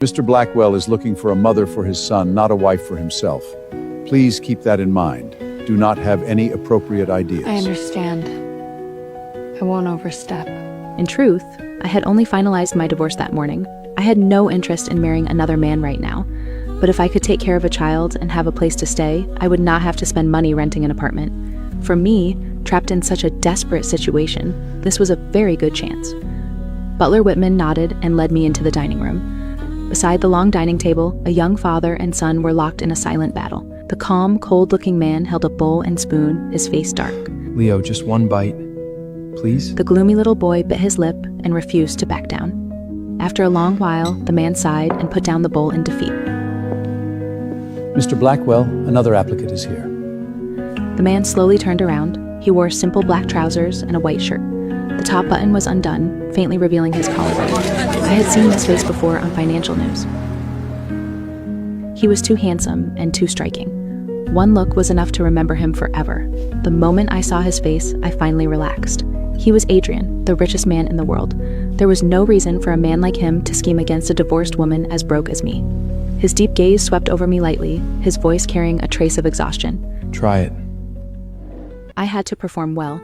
Mr. Blackwell is looking for a mother for his son, not a wife for himself. Please keep that in mind. Do not have any appropriate ideas. I understand. I won't overstep. In truth, I had only finalized my divorce that morning. I had no interest in marrying another man right now. But if I could take care of a child and have a place to stay, I would not have to spend money renting an apartment. For me, trapped in such a desperate situation, this was a very good chance. Butler Whitman nodded and led me into the dining room. Beside the long dining table, a young father and son were locked in a silent battle. The calm, cold-looking man held a bowl and spoon, his face dark. Leo, just one bite, please? The gloomy little boy bit his lip and refused to back down. After a long while, the man sighed and put down the bowl in defeat. Mr. Blackwell, another applicant is here. The man slowly turned around. He wore simple black trousers and a white shirt. The top button was undone, faintly revealing his collarbone. I had seen his face before on financial news. He was too handsome and too striking. One look was enough to remember him forever. The moment I saw his face, I finally relaxed. He was Adrian, the richest man in the world. There was no reason for a man like him to scheme against a divorced woman as broke as me. His deep gaze swept over me lightly, his voice carrying a trace of exhaustion. Try it. I had to perform well.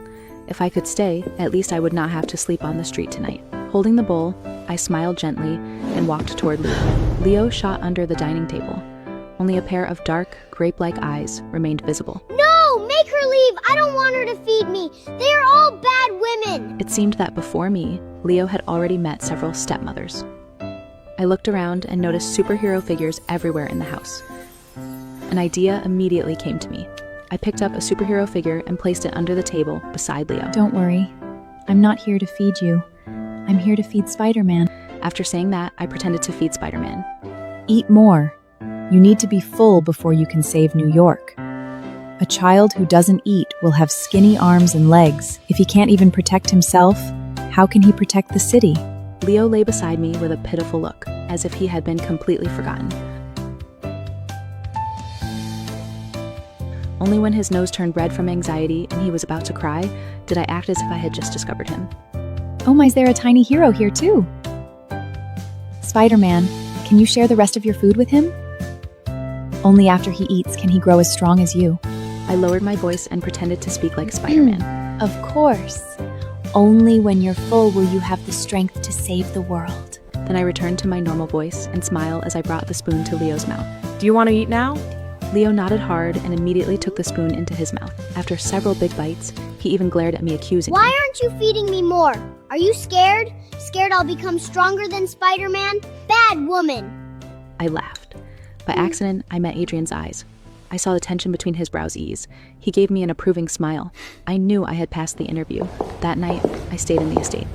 If I could stay, at least I would not have to sleep on the street tonight. Holding the bowl, I smiled gently and walked toward Leo. Leo shot under the dining table. Only a pair of dark, grape-like eyes remained visible. No! Make her leave! I don't want her to feed me! They are all bad women! It seemed that before me, Leo had already met several stepmothers. I looked around and noticed superhero figures everywhere in the house. An idea immediately came to me. I picked up a superhero figure and placed it under the table beside Leo. Don't worry. I'm not here to feed you. I'm here to feed Spider-Man. After saying that, I pretended to feed Spider-Man. Eat more. You need to be full before you can save New York. A child who doesn't eat will have skinny arms and legs. If he can't even protect himself, how can he protect the city? Leo lay beside me with a pitiful look, as if he had been completely forgotten. Only when his nose turned red from anxiety and he was about to cry, did I act as if I had just discovered him. Oh my, is there a tiny hero here too? Spider-Man, can you share the rest of your food with him? Only after he eats can he grow as strong as you. I lowered my voice and pretended to speak like Spider-Man. Of course. Only when you're full will you have the strength to save the world. Then I returned to my normal voice and smiled as I brought the spoon to Leo's mouth. Do you want to eat now? Leo nodded hard and immediately took the spoon into his mouth. After several big bites, he even glared at me accusingly. Why aren't you feeding me more? Are you scared? Scared I'll become stronger than Spider-Man? Bad woman! I laughed. By accident, I met Adrian's eyes. I saw the tension between his brows ease. He gave me an approving smile. I knew I had passed the interview. That night, I stayed in the estate.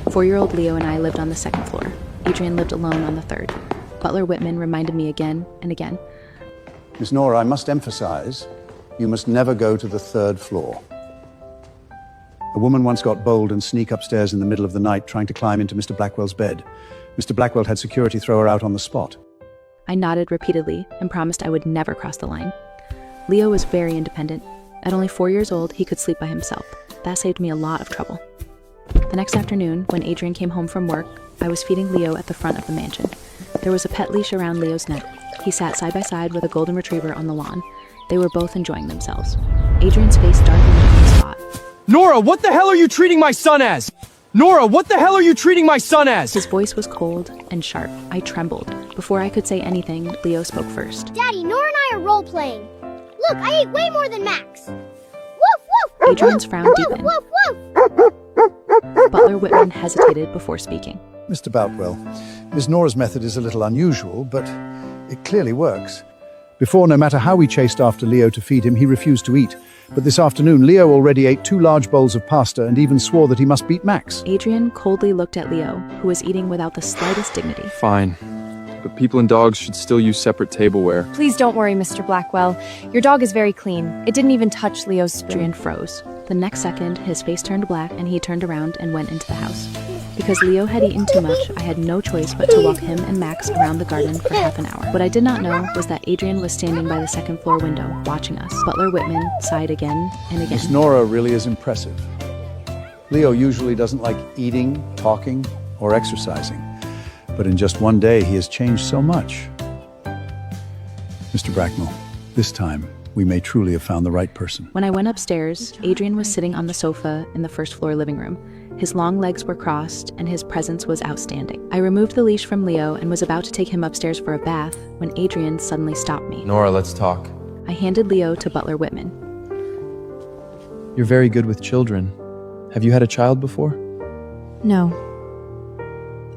4-year-old Leo and I lived on the second floor. Adrian lived alone on the third. Butler Whitman reminded me again and again. Miss Nora, I must emphasize, you must never go to the third floor. A woman once got bold and sneak upstairs in the middle of the night trying to climb into Mr. Blackwell's bed. Mr. Blackwell had security throw her out on the spot. I nodded repeatedly and promised I would never cross the line. Leo was very independent. At only 4 years old, he could sleep by himself. That saved me a lot of trouble. The next afternoon, when Adrian came home from work, I was feeding Leo at the front of the mansion. There was a pet leash around Leo's neck. He sat side by side with a golden retriever on the lawn. They were both enjoying themselves. Adrian's face darkened on the spot. Nora, what the hell are you treating my son as? Nora, what the hell are you treating my son as? His voice was cold and sharp. I trembled. Before I could say anything, Leo spoke first. Daddy, Nora and I are role-playing. Look, I ate way more than Max. Woof, woof! Adrian's frown deepened. Woof, woof! Butler Whitman hesitated before speaking. Mr. Boutwell, Miss Nora's method is a little unusual, but it clearly works. Before, no matter how we chased after Leo to feed him, he refused to eat. But this afternoon, Leo already ate 2 large bowls of pasta and even swore that he must beat Max. Adrian coldly looked at Leo, who was eating without the slightest dignity. Fine. But people and dogs should still use separate tableware. Please don't worry, Mr. Blackwell. Your dog is very clean. It didn't even touch Leo's spoon. Adrian froze. The next second, his face turned black and he turned around and went into the house. Because Leo had eaten too much, I had no choice but to walk him and Max around the garden for half an hour. What I did not know was that Adrian was standing by the second floor window, watching us. Butler Whitman sighed again and again. Miss Nora really is impressive. Leo usually doesn't like eating, talking, or exercising. But in just one day, he has changed so much. Mr. Bracknell, this time, we may truly have found the right person. When I went upstairs, Adrian was sitting on the sofa in the first floor living room. His long legs were crossed, and his presence was outstanding. I removed the leash from Leo and was about to take him upstairs for a bath when Adrian suddenly stopped me. Nora, let's talk. I handed Leo to Butler Whitman. You're very good with children. Have you had a child before? No.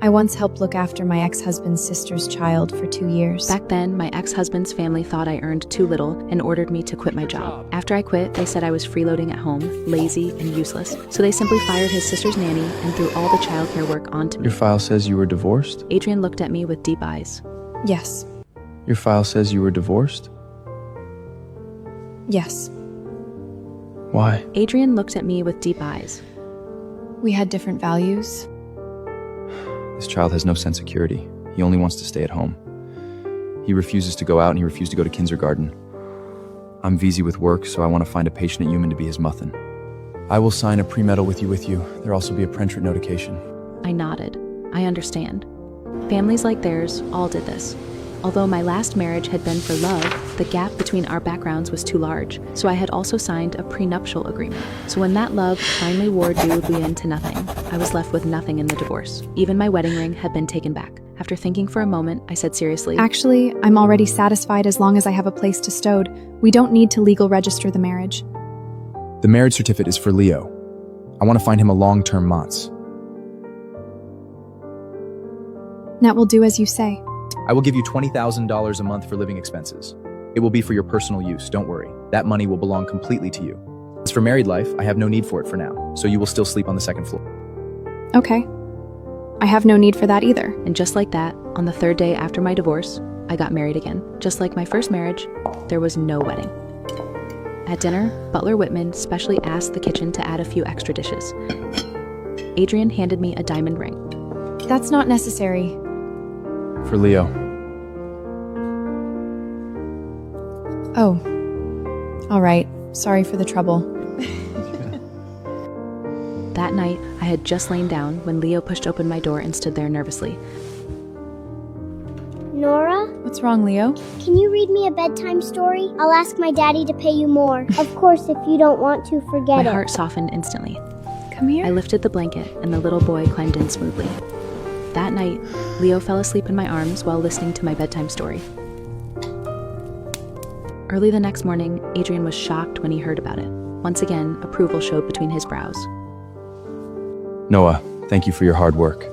I once helped look after my ex-husband's sister's child for 2 years. Back then, my ex-husband's family thought I earned too little and ordered me to quit my job. After I quit, they said I was freeloading at home, lazy and useless. So they simply fired his sister's nanny and threw all the childcare work onto me. Your file says you were divorced? Adrian looked at me with deep eyes. Yes. Your file says you were divorced? Yes. Why? Adrian looked at me with deep eyes. We had different values. This child has no sense of security. He only wants to stay at home. He refuses to go out and he refused to go to kindergarten. I'm busy with work, so I want to find a patient human to be his mutton. I will sign a pre-medal with you. There'll also be a prentrate notification. I nodded. I understand. Families like theirs all did this. Although my last marriage had been for love, the gap between our backgrounds was too large, so I had also signed a prenuptial agreement. So when that love finally wore dubly into nothing, I was left with nothing in the divorce. Even my wedding ring had been taken back. After thinking for a moment, I said seriously, Actually, I'm already satisfied as long as I have a place to stowed. We don't need to legal register the marriage. The marriage certificate is for Leo. I want to find him a long-term matz. That will do as you say. I will give you $20,000 a month for living expenses. It will be for your personal use, don't worry. That money will belong completely to you. As for married life, I have no need for it for now, so you will still sleep on the second floor. Okay. I have no need for that either. and just like that, on the third day after my divorce, I got married again. Just like my first marriage, there was no wedding. At dinner, Butler Whitman specially asked the kitchen to add a few extra dishes. Adrian handed me a diamond ring. That's not necessary. For Leo. Oh. All right. Sorry for the trouble. That night, I had just lain down when Leo pushed open my door and stood there nervously. Nora, What's wrong, Leo? can you read me a bedtime story? I'll ask my daddy to pay you more. Of course, if you don't want to, forget My it. heart softened instantly. Come here. I lifted the blanket, and the little boy climbed in smoothly. That night, Leo fell asleep in my arms while listening to my bedtime story. Early the next morning, Adrian was shocked when he heard about it. Once again, approval showed between his brows. Noah, thank you for your hard work.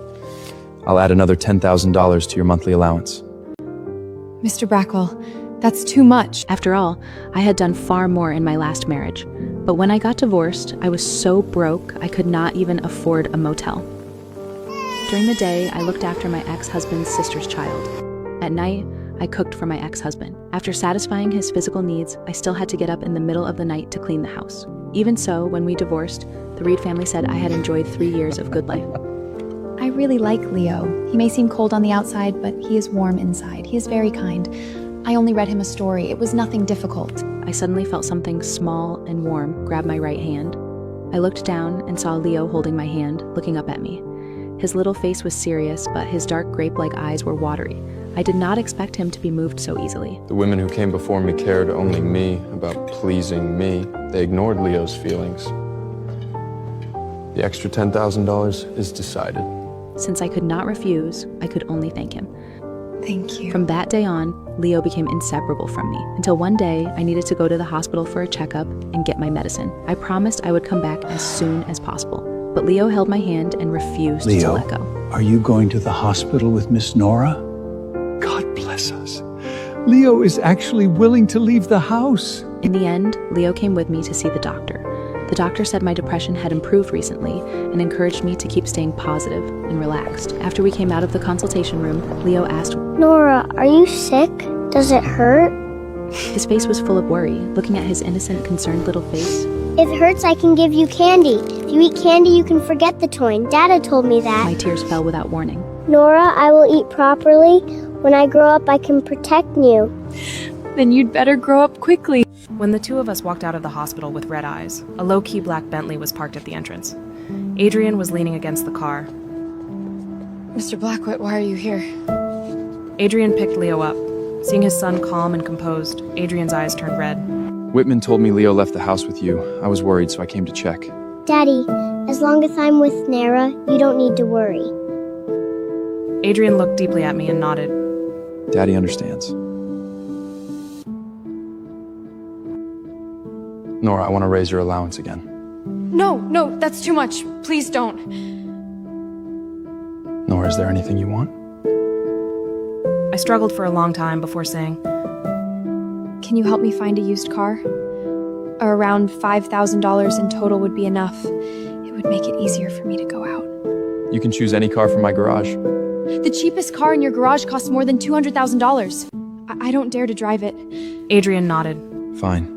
I'll add another $10,000 to your monthly allowance. Mr. Brackwell, that's too much. After all, I had done far more in my last marriage. But when I got divorced, I was so broke I could not even afford a motel. During the day, I looked after my ex-husband's sister's child. At night, I cooked for my ex-husband. After satisfying his physical needs, I still had to get up in the middle of the night to clean the house. Even so, when we divorced, the Reed family said I had enjoyed 3 years of good life. I really like Leo. He may seem cold on the outside, but he is warm inside. He is very kind. I only read him a story. It was nothing difficult. I suddenly felt something small and warm grab my right hand. I looked down and saw Leo holding my hand, looking up at me. His little face was serious, but his dark grape-like eyes were watery. I did not expect him to be moved so easily. The women who came before me cared only me about pleasing me. They ignored Leo's feelings. The extra $10,000 is decided. Since I could not refuse, I could only thank him. Thank you. From that day on, Leo became inseparable from me, until one day I needed to go to the hospital for a checkup and get my medicine. I promised I would come back as soon as possible, but Leo held my hand and refused to Leo, let go. are you going to the hospital with Miss Nora? God bless us. Leo is actually willing to leave the house. In the end, Leo came with me to see the doctor. The doctor said my depression had improved recently and encouraged me to keep staying positive and relaxed. After we came out of the consultation room, Leo asked, Nora, are you sick? Does it hurt? His face was full of worry. Looking at his innocent, concerned little face, If it hurts, I can give you candy. If you eat candy, you can forget the toy. Dada told me that. my tears fell without warning. Nora, I will eat properly. When I grow up, I can protect you. Then you'd better grow up quickly. When the two of us walked out of the hospital with red eyes, a low-key black Bentley was parked at the entrance. Adrian was leaning against the car. Mr. Blackwood, why are you here? Adrian picked Leo up. Seeing his son calm and composed, Adrian's eyes turned red. Whitman told me Leo left the house with you. I was worried, so I came to check. Daddy, as long as I'm with Nora, you don't need to worry. Adrian looked deeply at me and nodded. Daddy understands. Nora, I want to raise your allowance again. No, that's too much. Please don't. Nora, is there anything you want? I struggled for a long time before saying, Can you help me find a used car? Around $5,000 in total would be enough. It would make it easier for me to go out. You can choose any car from my garage. The cheapest car in your garage costs more than $200,000. I don't dare to drive it. Adrian nodded. Fine.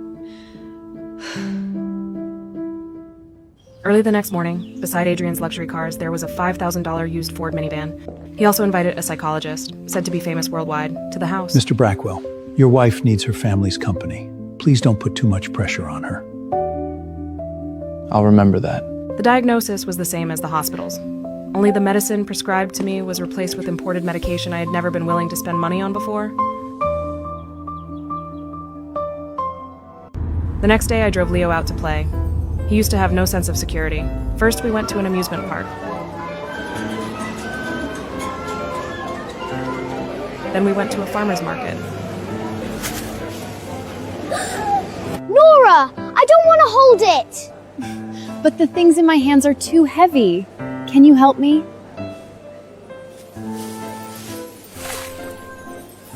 Early the next morning, beside Adrian's luxury cars, there was a $5,000 used Ford minivan. He also invited a psychologist, said to be famous worldwide, to the house. Mr. Brackwell, your wife needs her family's company. Please don't put too much pressure on her. I'll remember that. The diagnosis was the same as the hospital's. Only the medicine prescribed to me was replaced with imported medication I had never been willing to spend money on before. The next day, I drove Leo out to play. He used to have no sense of security. First, we went to an amusement park. Then we went to a farmer's market. Nora, I don't want to hold it. But the things in my hands are too heavy. Can you help me?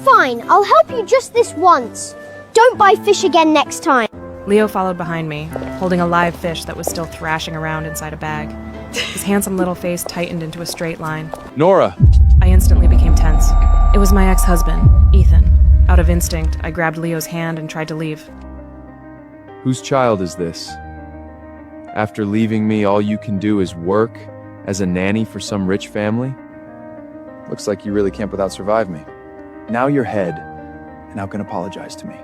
Fine, I'll help you just this once. Don't buy fish again next time. Leo followed behind me, holding a live fish that was still thrashing around inside a bag. His handsome little face tightened into a straight line. Nora! I instantly became tense. It was my ex-husband, Ethan. Out of instinct, I grabbed Leo's hand and tried to leave. Whose child is this? After leaving me, all you can do is work as a nanny for some rich family? Looks like you really can't without survive me. Now you're head, and now can apologize to me.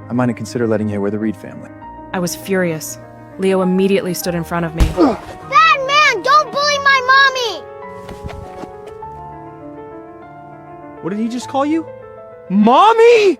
I might consider letting you wear the Reed family. I was furious. Leo immediately stood in front of me. Bad man, don't bully my mommy! What did he just call you? Mommy!